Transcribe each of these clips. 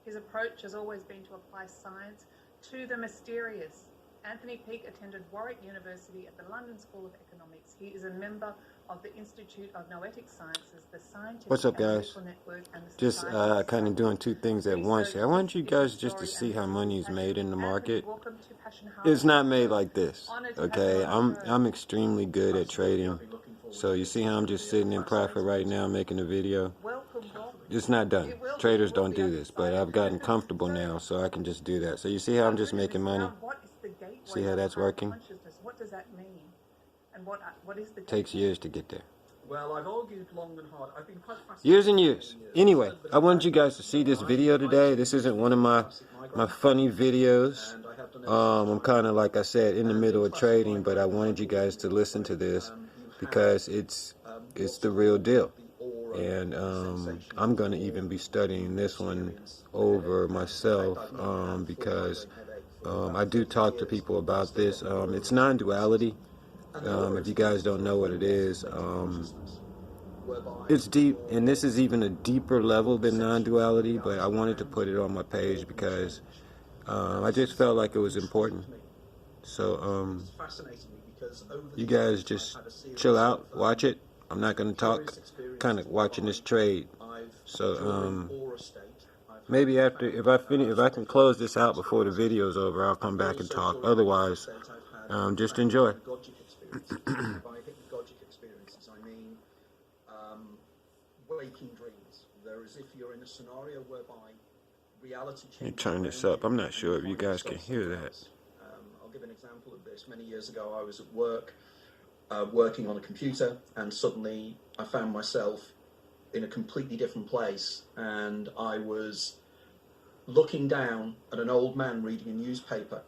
His approach has always been to apply science to the mysterious. Anthony Peake attended Warwick University at the London School of Economics. He is a member of the Institute of Noetic Sciences, the Scientific What's up, and guys? Medical Network, and the Just Society of kind of doing two things at once here. I want you guys just to Research, see how money is made in the market. welcome to Passion It's Harvest. not made like this, Honored to have you okay? on the show. I'm extremely good at trading. So you see how I'm just sitting in profit right now making a video? Welcome. It's not done. Traders don't do this, but I've gotten comfortable now, so I can just do that. So you see how I'm just making money? See how that's working? What does that mean? And what is the Takes years to get there. Well, I've argued long and hard. I've been quite fascinated. Years and years. Anyway, I wanted you guys to see this video today. This isn't one of my funny videos. I'm kind of, like I said, in the middle of trading, but I wanted you guys to listen to this because it's the real deal. And I'm going to even be studying this one over myself because I do talk to people about this. It's non-duality. If you guys don't know what it is, it's deep, and this is even a deeper level than non-duality, but I wanted to put it on my page because I just felt like it was important. So you guys just chill out, watch it. I'm not going to talk, kind of watching this trade. So maybe after, if I can close this out before the video's over, I'll come back and talk. Otherwise, just enjoy. By hypnagogic experiences, I mean waking dreams. There is if you're in a scenario whereby reality changes. Let me turn this up. I'm not sure if you guys can hear that. I'll give an example of this. Many years ago, I was at work, working on a computer, and suddenly I found myself in a completely different place, and I was looking down at an old man reading a newspaper.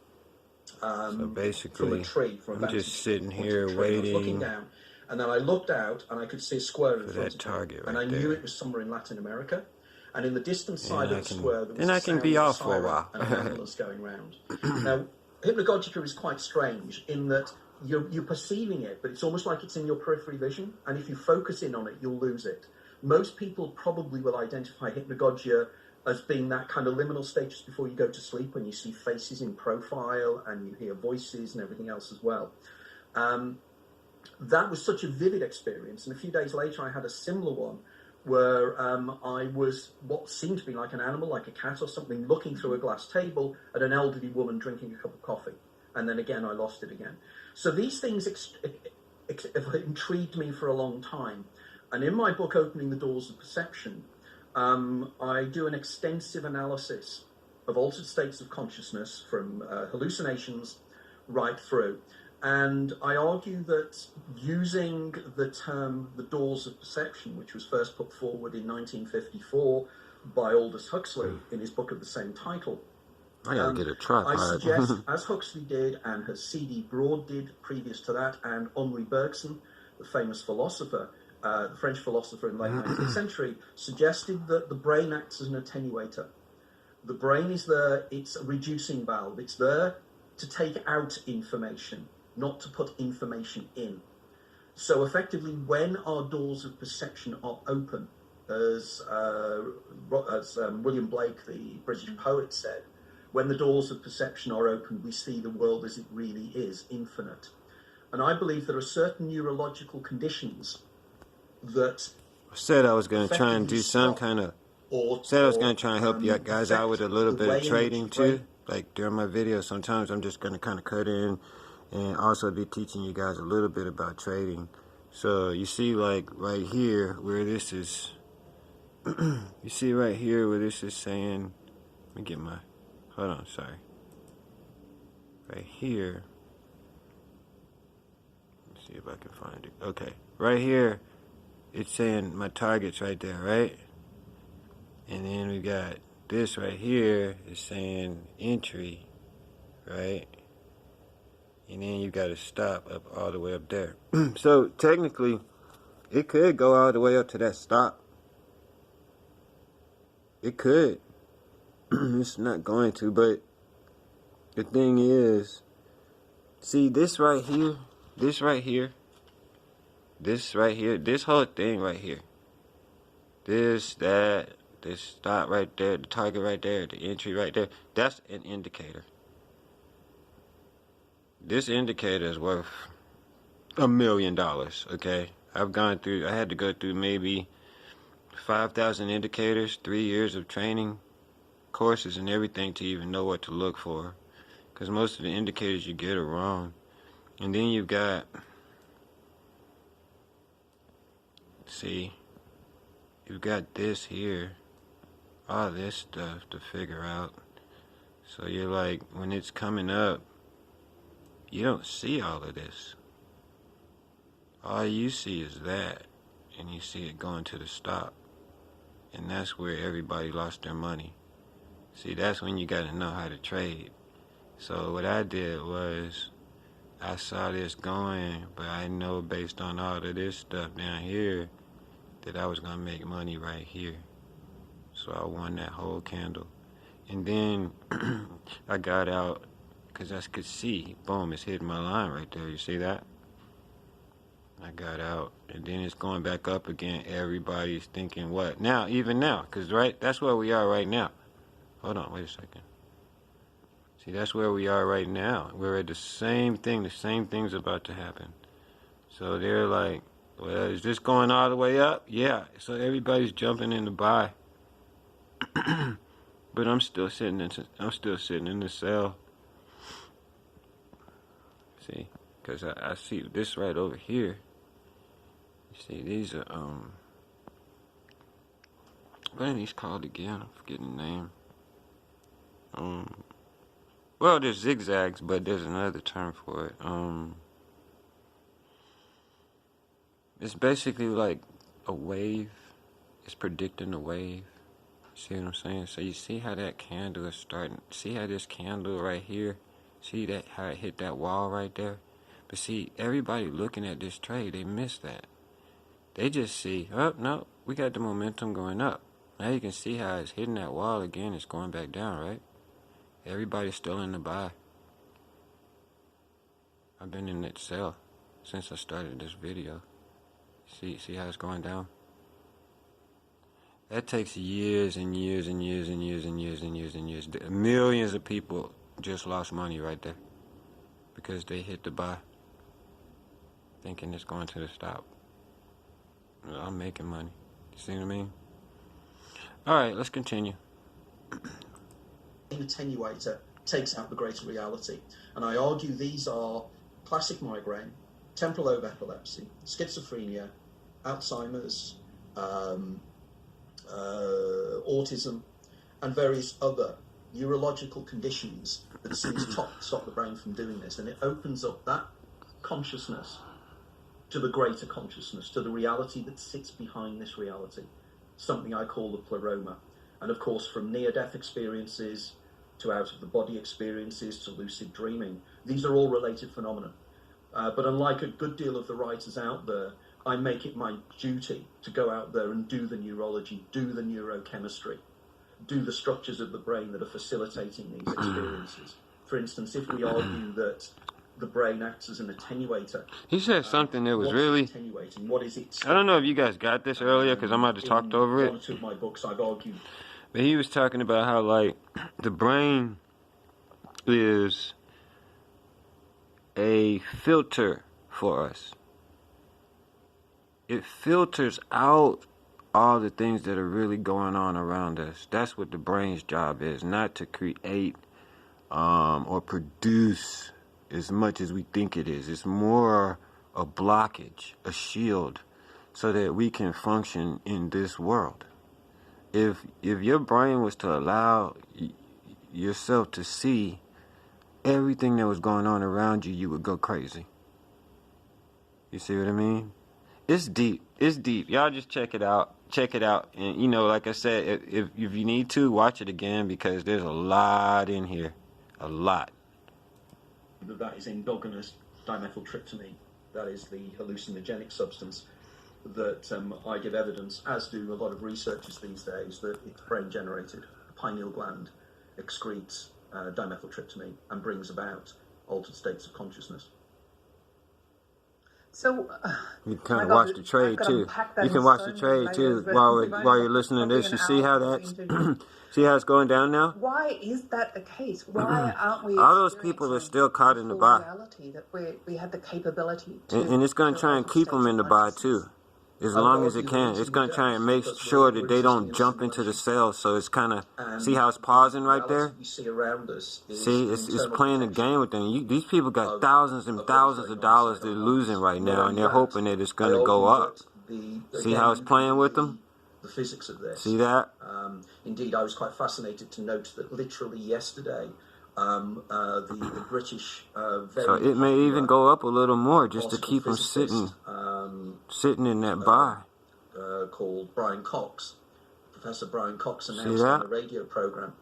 So basically, from a tree, I'm just sitting here waiting. Looking down, and then I looked out and I could see a square in front of me, target right and I there. knew it was somewhere in Latin America. And in the distant side of the square, there was then I can be off for a while. And an ambulance going round. Now, hypnagogica is quite strange in that you're perceiving it, but it's almost like it's in your periphery vision. And if you focus in on it, you'll lose it. Most people probably will identify hypnagogia as being that kind of liminal state just before you go to sleep, when you see faces in profile and you hear voices and everything else as well. That was such a vivid experience. And a few days later, I had a similar one where I was what seemed to be like an animal, like a cat or something, looking through a glass table at an elderly woman drinking a cup of coffee. And then again, I lost it again. So these things intrigued me for a long time. And in my book, Opening the Doors of Perception, I do an extensive analysis of altered states of consciousness from hallucinations right through. And I argue that using the term the doors of perception, which was first put forward in 1954 by Aldous Huxley in his book of the same title, I gotta get a tripod. I suggest, as Huxley did and as C.D. Broad did previous to that, and Henri Bergson, the famous philosopher, the French philosopher in the late 19th century, suggested that the brain acts as an attenuator. The brain is there, it's a reducing valve. It's there to take out information, not to put information in. So effectively, when our doors of perception are open, as William Blake, the British poet, said, when the doors of perception are open, we see the world as it really is, infinite. And I believe there are certain neurological conditions that I said I was going to try and do some kind of, said I was going to try and help you guys out with a little bit of trading too. Like during my videos, sometimes I'm just going to kind of cut in and also be teaching you guys a little bit about trading. So you see, like right here where this is, you see right here where this is saying, let me get my, hold on, sorry. Right here, let's see if I can find it. Okay, right here, it's saying my target's right there, right? And then we got this right here is saying entry, right? And then you got to stop up all the way up there. So technically, it could go all the way up to that stop. It could. It's not going to, but the thing is, see this right here, this right here, this right here, this whole thing right here, this, that, this dot right there, the target right there, the entry right there. That's an indicator. This indicator is worth $1 million, okay? I had to go through maybe 5,000 indicators, 3 years of training, courses and everything to even know what to look for. Because most of the indicators you get are wrong. And then you've got, see, you've got this here, all this stuff to figure out. So you're like, when it's coming up, you don't see all of this. All you see is that, and you see it going to the stop. And that's where everybody lost their money. See, that's when you got to know how to trade. So what I did was, I saw this going, but I know based on all of this stuff down here that I was going to make money right here. So I won that whole candle. And then I got out because I could see, boom, it's hitting my line right there. You see that? I got out, and then it's going back up again. Everybody's thinking what? Now, even now, because that's where we are right now. Hold on, wait a second. See, that's where we are right now. We're at the same thing. The same thing's about to happen. So they're like, well, is this going all the way up? Yeah. So everybody's jumping in to buy. But I'm still sitting in the cell. See, because I see this right over here. You see, these are what are these called again? I'm forgetting the name. Well, there's zigzags, but there's another term for it. It's basically like a wave. It's predicting a wave. See what I'm saying? So you see how that candle is starting. See how this candle right here, see that how it hit that wall right there? But see, everybody looking at this trade, they miss that. They just see, oh, no, we got the momentum going up. Now you can see how it's hitting that wall again. It's going back down, right? Everybody's still in the buy. I've been in that cell since I started this video. See how it's going down? That takes years and years and years and years and years and years and years. Millions of people just lost money right there because they hit the buy thinking it's going to the stop. I'm making money. You see what I mean? All right, let's continue. Attenuator takes out the greater reality. And I argue these are classic migraine, temporal lobe epilepsy, schizophrenia, Alzheimer's, autism, and various other neurological conditions that seem to stop the brain from doing this. And it opens up that consciousness to the greater consciousness, to the reality that sits behind this reality, something I call the pleroma. And of course, from near-death experiences to out-of-the-body experiences to lucid dreaming, these are all related phenomena. But unlike a good deal of the writers out there, I make it my duty to go out there and do the neurology, do the neurochemistry, do the structures of the brain that are facilitating these experiences. For instance, if we argue that the brain acts as an attenuator. He said something that was really attenuating. What is it? I don't know if you guys got this earlier because I might have talked over it. One or two of my books I've argued. But he was talking about how, like, the brain is a filter for us. It filters out all the things that are really going on around us. That's what the brain's job is, not to create or produce as much as we think it is. It's more a blockage, a shield, so that we can function in this world. If your brain was to allow yourself to see everything that was going on around you, you would go crazy. You see what I mean? It's deep. It's deep. Y'all just check it out. Check it out. And, you know, like I said, if you need to, watch it again because there's a lot in here. A lot. That is endogenous dimethyltryptamine. That is the hallucinogenic substance that I give evidence, as do a lot of researchers these days, that it's brain generated. The pineal gland excretes dimethyltryptamine and brings about altered states of consciousness. So, You my kind of God, watch the I've trade got to too. unpack that You in can watch so the many trade layers, too but while we've only while you're got listening to probably this. an You see hour how for this that's interview. see how it's going down now? Why is that the case? Why aren't we All those people are experiencing still caught the in the full buy, reality that we have the capability and it's going to to try and alter keep states them of in the buy consciousness? too, as I would long as it argue that can. It's going ultimately to try does, and make because sure we're that they existing don't in a jump into the simulation. cells. So it's kind of see And how it's the pausing right reality there. we see around us is See, an it's internal playing a projection game with them. These people got of thousands and what's thousands going of on dollars inside they're our losing minds. right Not now, and only they're that, hoping that it's I going to go argue up. that See how it's you can playing with do them? the physics of this. See that? Indeed, I was quite fascinated to note that literally yesterday, the British very So it may even go up a little more just to keep them sitting in that buy. called Brian Cox, Professor Brian Cox, See announced on that? a radio program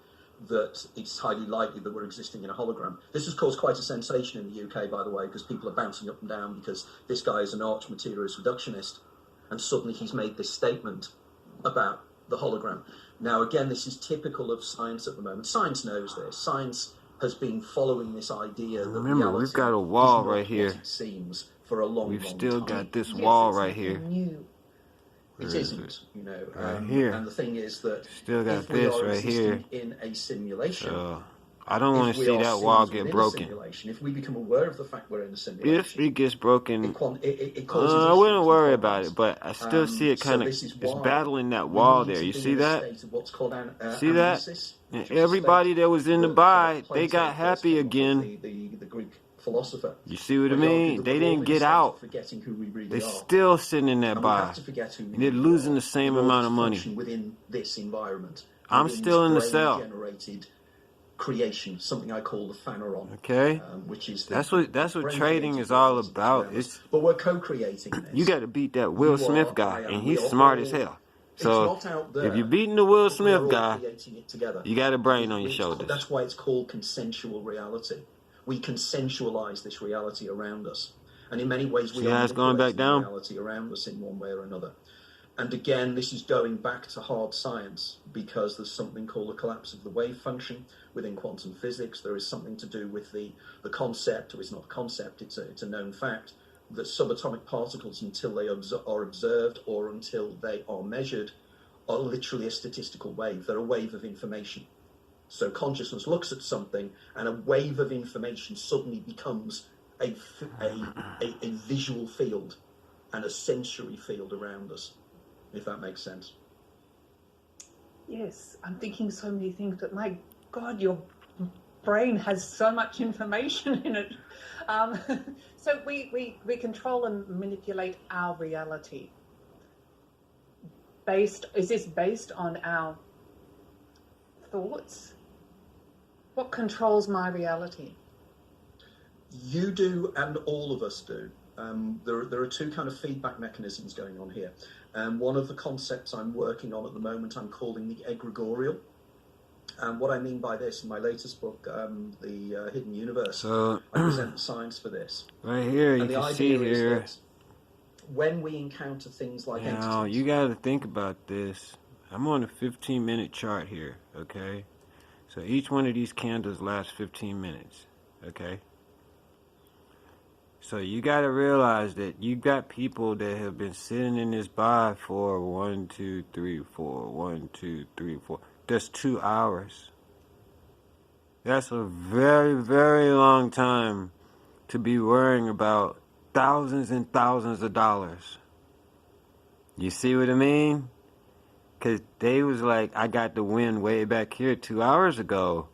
that it's highly likely that we're existing in a hologram. This has caused quite a sensation in the UK, by the way, because people are bouncing up and down because this guy is an arch materialist reductionist, and suddenly he's made this statement about the hologram. Now, again, this is typical of science at the moment. Science knows this. Science has been following this idea that Remember, reality we've got a wall is not right here. what it seems for a long, We've long still time. got this Yes, wall it's right nothing here. new. It isn't, you know. Right here. And the thing is that Still got if we this are right here. existing in a simulation, So I don't want if to we see are that wall sims get within a broken. simulation, if we become aware of the fact we're in a If simulation, it gets broken, it causes I issues wouldn't and worry about problems. it. But I still see it So kind of, this is it's why battling that we wall need there. to You be see in a that? state of what's called See that? amnesis, And which is a everybody state that was in the that buy, they Plato got first happy came up with, again. the Greek philosopher. You see what I Where he argued mean? that They we're all didn't in a get state out. of forgetting who we really They're are. still sitting in that And we have buy. to forget who we And they're really losing are the same in order amount to of money. function within this environment, I'm within still in the this cell. brain-generated creation, something I call the phaneron, Okay? which is That's what brain-created trading is all reality that's about. around us. It's But we're co-creating this. you got to beat that Will You Smith are, guy, I and am, we he's are smart as all. hell. It's So not out there, if you're beating the Will but we are Smith all guy, creating it together. you got a brain on your shoulders. That's why it's called consensual reality. We consensualize this reality around us. And in many ways, we See are how it's going back manipulating down? reality around us in one way or another. And again, this is going back to hard science, because there's something called the collapse of the wave function within quantum physics. There is something to do with the concept, or it's not a concept, it's a known fact, that subatomic particles, until they are observed or until they are measured, are literally a statistical wave. They're a wave of information. So consciousness looks at something, and a wave of information suddenly becomes a visual field and a sensory field around us, if that makes sense. Yes, I'm thinking so many things, but my God, your brain has so much information in it. So we control and manipulate our reality. Is this based on our thoughts? What controls my reality? You do, and all of us do. There are two kind of feedback mechanisms going on here. One of the concepts I'm working on at the moment, I'm calling the egregorial. And what I mean by this, in my latest book, The Hidden Universe, So I present the science for this. right here, you And the can idea see is here. that when we encounter things like Now, entities, you got to think about this. I'm on a 15-minute chart here, okay? So each one of these candles lasts 15 minutes, okay? So you got to realize that you got people that have been sitting in this buy for 1, 2, 3, 4, 1, 2, 3, 4. That's 2 hours. That's a very, very long time to be worrying about thousands and thousands of dollars. You see what I mean? Because they was like, I got the win way back here 2 hours ago.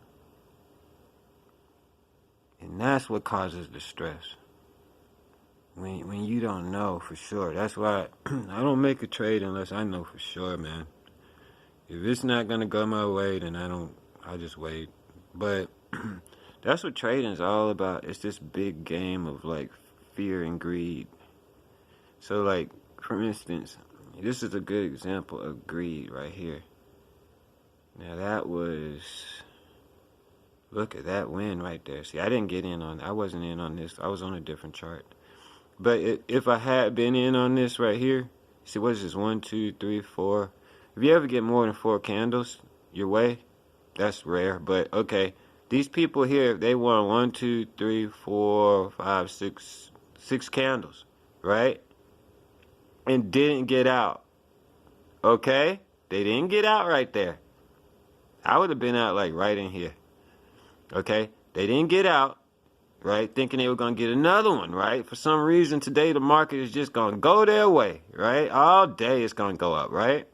And that's what causes the stress. When you don't know for sure. That's why I don't make a trade unless I know for sure, man. If it's not going to go my way, then I just wait. But that's what trading's all about. It's this big game of like fear and greed. So like, for instance, this is a good example of greed right here. Now that was, look at that win right there. See, I didn't get in on, I wasn't in on this. I was on a different chart. But if I had been in on this right here, see, what is this? 1, 2, 3, 4. If you ever get more than 4 candles your way, that's rare. But okay, these people here, they won 1, 2, 3, 4, 5, 6 candles. right? And didn't get out. Okay? They didn't get out right there. I would have been out like right in here. Okay? They didn't get out, right? Thinking they were going to get another one, right? For some reason today the market is just going to go their way, right? All day it's going to go up, right?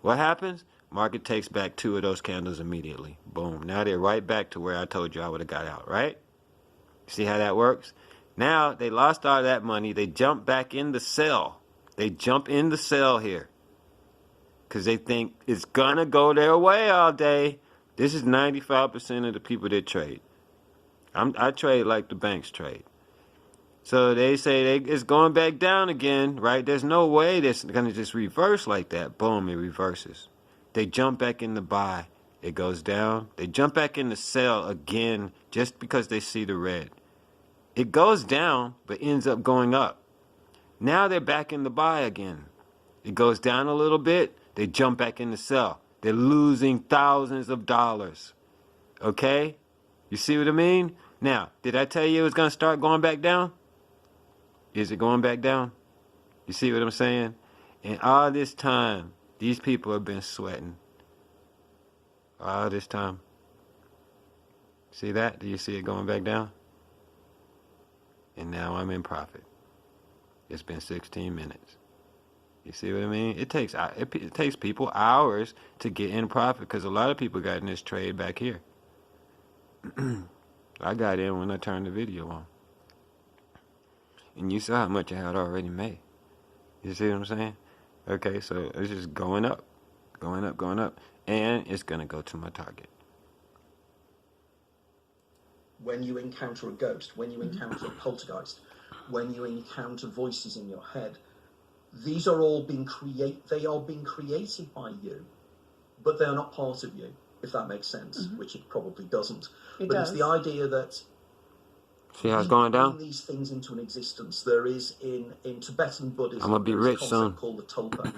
What happens? Market takes back 2 of those candles immediately. Boom. Now they're right back to where I told you I would have got out, right? See how that works? Now they lost all that money. They jump back in the sell. They jump in the sell here because they think it's going to go their way all day. This is 95% of the people that trade. I trade like the banks trade. So they say it's going back down again, right? There's no way that's going to just reverse like that. Boom, it reverses. They jump back in the buy. It goes down. They jump back in the sell again just because they see the red. It goes down, but ends up going up. Now they're back in the buy again. It goes down a little bit. They jump back in the sell. They're losing thousands of dollars. Okay? You see what I mean? Now, did I tell you it was going to start going back down? Is it going back down? You see what I'm saying? And all this time, these people have been sweating. All this time. See that? Do you see it going back down? And now I'm in profit. It's been 16 minutes. You see what I mean? It takes people hours to get in profit because a lot of people got in this trade back here. I got in when I turned the video on. And you saw how much I had already made. You see what I'm saying? Okay, so it's just going up, going up, going up. And it's going to go to my target. When you encounter a ghost, when you encounter a poltergeist, when you encounter voices in your head, these are all being created by you, but they are not part of you, if that makes sense, which it probably doesn't. It's the idea that see how it's going down? Bring these things into an existence. There is in Tibetan Buddhism, I'm gonna be rich soon. Called the tulpa,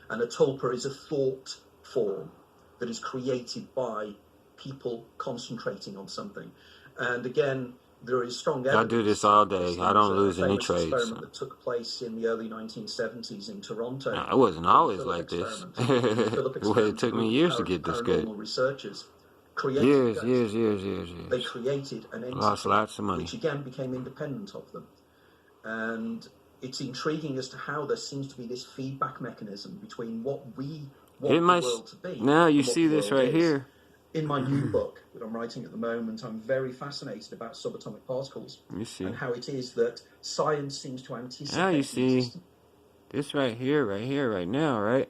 and a tulpa is a thought form that is created by people concentrating on something. And again, there is strong evidence. I do this all day. I don't lose any trades. Experiment that took place in the early 1970s in Toronto. Nah, it wasn't always like this. It took me years to get this good. Researchers years. They created an entity lost lots of money, which again became independent of them. And it's intriguing as to how there seems to be this feedback mechanism between what we want the world to be. Now you see this right here. In my new book that I'm writing at the moment, I'm very fascinated about subatomic particles and how it is that science seems to anticipate. Now you see this right here, right now, right?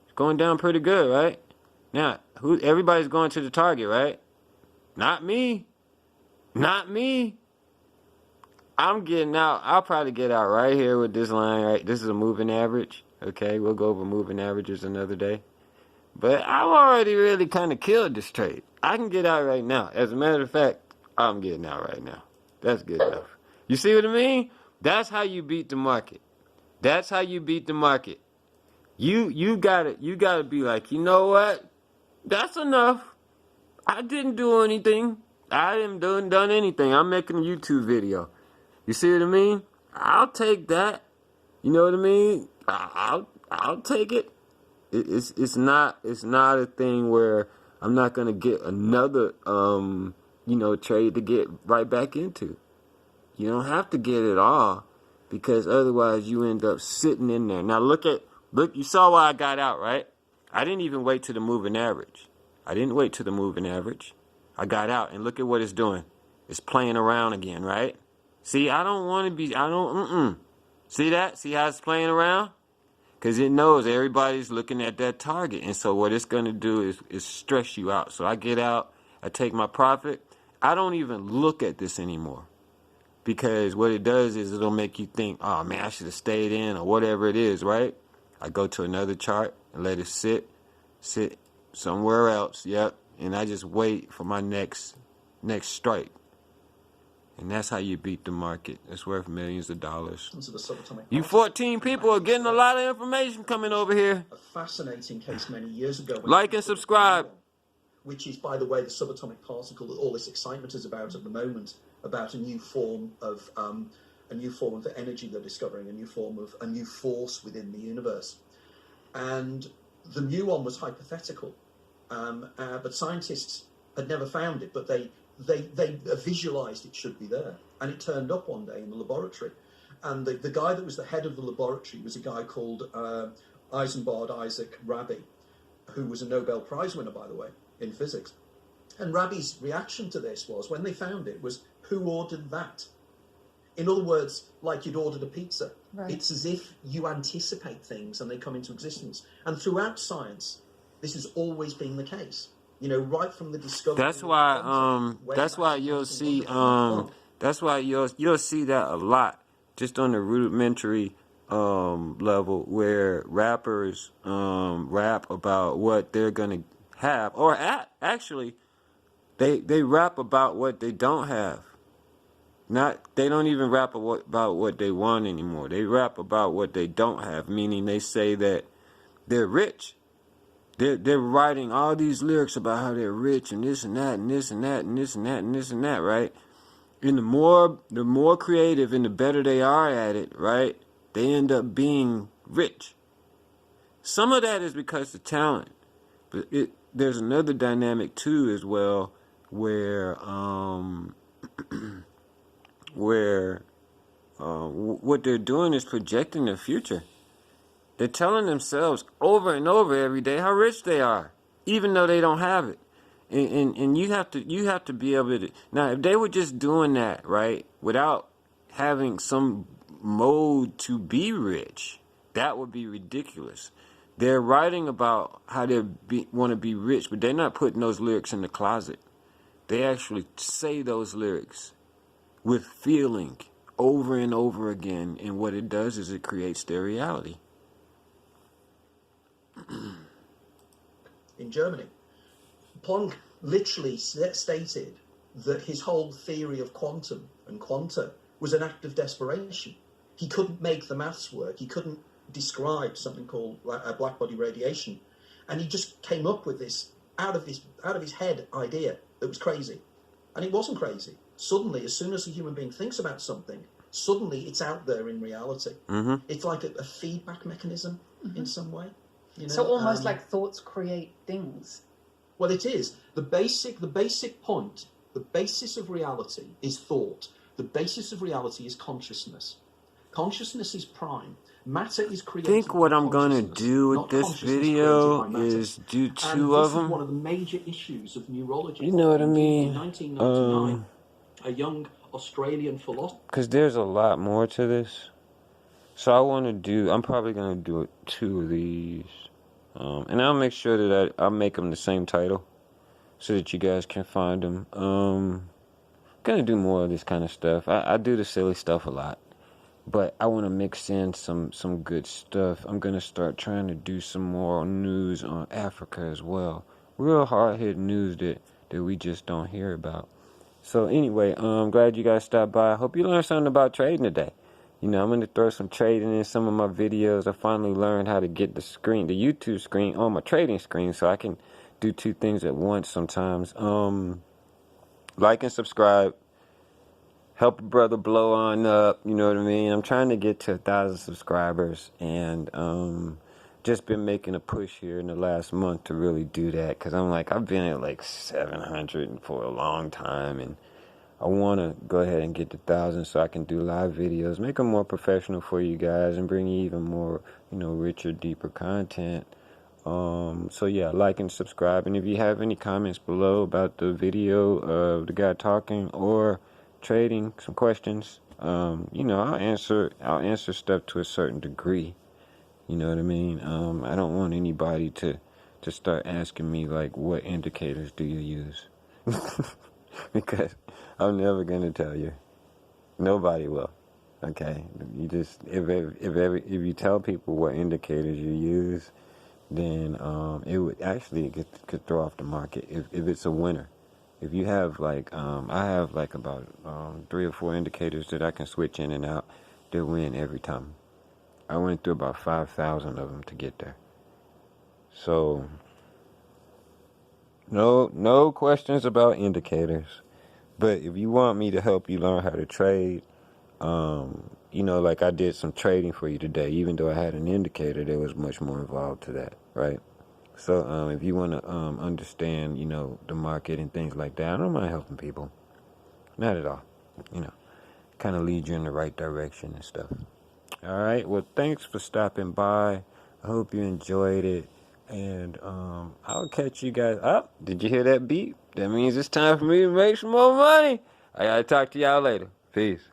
It's going down pretty good, right? Now, everybody's going to the target, right? Not me. Not me. I'm getting out. I'll probably get out right here with this line, right? This is a moving average. Okay, we'll go over moving averages another day. But I've already really kind of killed this trade. I can get out right now. As a matter of fact, I'm getting out right now. That's good enough. You see what I mean? That's how you beat the market. That's how you beat the market. You gotta be like, you know what? That's enough. I didn't do anything. I haven't done anything. I'm making a YouTube video. You see what I mean? I'll take that. You know what I mean? I'll take it. It's not a thing where I'm not gonna get another trade to get right back into. You don't have to get it all because otherwise you end up sitting in there. Now look, you saw why I got out, right? I didn't even wait to the moving average. I got out and look at what it's doing. It's playing around again, right? See, I don't want to be. See that? See how it's playing around? Because it knows everybody's looking at that target. And so what it's going to do is stress you out. So I get out. I take my profit. I don't even look at this anymore. Because what it does is it'll make you think, oh, man, I should have stayed in or whatever it is, right? I go to another chart and let it sit somewhere else. Yep. And I just wait for my next strike. And that's how you beat the market. It's worth millions of dollars. You 14 people are getting a lot of information coming over here. A fascinating case many years ago. Like and subscribe. Which is, by the way, the subatomic particle that all this excitement is about at the moment, about a new form of a new form of energy they're discovering, a new force within the universe. And the muon was hypothetical, but scientists had never found it, but they visualized it should be there. And it turned up one day in the laboratory. And the guy that was the head of the laboratory was a guy called Isambard Isaac Rabi, who was a Nobel Prize winner, by the way, in physics. And Rabi's reaction to this was, when they found it, was, who ordered that? In other words, like you'd ordered a pizza. Right. It's as if you anticipate things and they come into existence. And throughout science, this has always been the case. You know, right from the discovery. That's why you'll see that a lot, just on the rudimentary level, where rappers rap about what they're gonna have, or actually they rap about what they don't have. They don't even rap about what they want anymore. They rap about what they don't have, meaning they say that they're rich. They're writing all these lyrics about how they're rich and this and that and this and that and this and that and this and that, right? And the more creative and the better they are at it, right, they end up being rich. Some of that is because of talent, but there's another dynamic too as well, where what they're doing is projecting their future. They're telling themselves over and over every day how rich they are, even though they don't have it. And you have to be able to. Now, if they were just doing that, right, without having some mode to be rich, that would be ridiculous. They're writing about how they want to be rich, but they're not putting those lyrics in the closet. They actually say those lyrics with feeling over and over again, and what it does is it creates their reality. In Germany, Planck literally stated that his whole theory of quantum and quanta was an act of desperation. He couldn't make the maths work. He couldn't describe something called blackbody radiation, and he just came up with this out of his head idea that was crazy. And it wasn't crazy. Suddenly, as soon as a human being thinks about something, suddenly it's out there in reality. Mm-hmm. It's like a feedback mechanism in some way. You know? So almost like thoughts create things. Well, it is. The basic point, the basis of reality is thought. The basis of reality is consciousness. Consciousness is prime. Matter is created. I think what I'm going to do with this video is do two of them. This is one of the major issues of neurology. You know what I mean? In 1999, a young Australian philosopher. Because there's a lot more to this. So I'm probably going to do 2 of these. And I'll make sure that I'll make them the same title so that you guys can find them. I'm going to do more of this kind of stuff. I do the silly stuff a lot. But I want to mix in some good stuff. I'm going to start trying to do some more news on Africa as well. Real hard-hitting news that we just don't hear about. So anyway, I'm glad you guys stopped by. I hope you learned something about trading today. You know, I'm going to throw some trading in some of my videos. I finally learned how to get the YouTube screen on my trading screen, so I can do 2 things at once sometimes. Like and subscribe. Help a brother blow on up, you know what I mean? I'm trying to get to 1,000 subscribers, and just been making a push here in the last month to really do that, because I've been at like 700 for a long time, and I want to go ahead and get to 1,000 so I can do live videos, make them more professional for you guys, and bring you even more, richer, deeper content. So yeah, like and subscribe, and if you have any comments below about the video of the guy talking or trading, some questions, I'll answer stuff to a certain degree. You know what I mean? I don't want anybody to start asking me like, what indicators do you use? Because I'm never gonna tell you. Nobody will. Okay, you just if you tell people what indicators you use, then it would actually could throw off the market if it's a winner. If you have I have about 3 or 4 indicators that I can switch in and out, they'll win every time. I went through about 5,000 of them to get there. So no questions about indicators. But if you want me to help you learn how to trade, You know, like I did some trading for you today, even though I had an indicator, there was much more involved to that, right? So if you want to understand, you know, the market and things like that, I don't mind helping people. Not at all. You know, kind of lead you in the right direction and stuff. All right. Well, thanks for stopping by. I hope you enjoyed it. And I'll catch you guys up. Did you hear that beep? That means it's time for me to make some more money. I gotta talk to y'all later. Peace.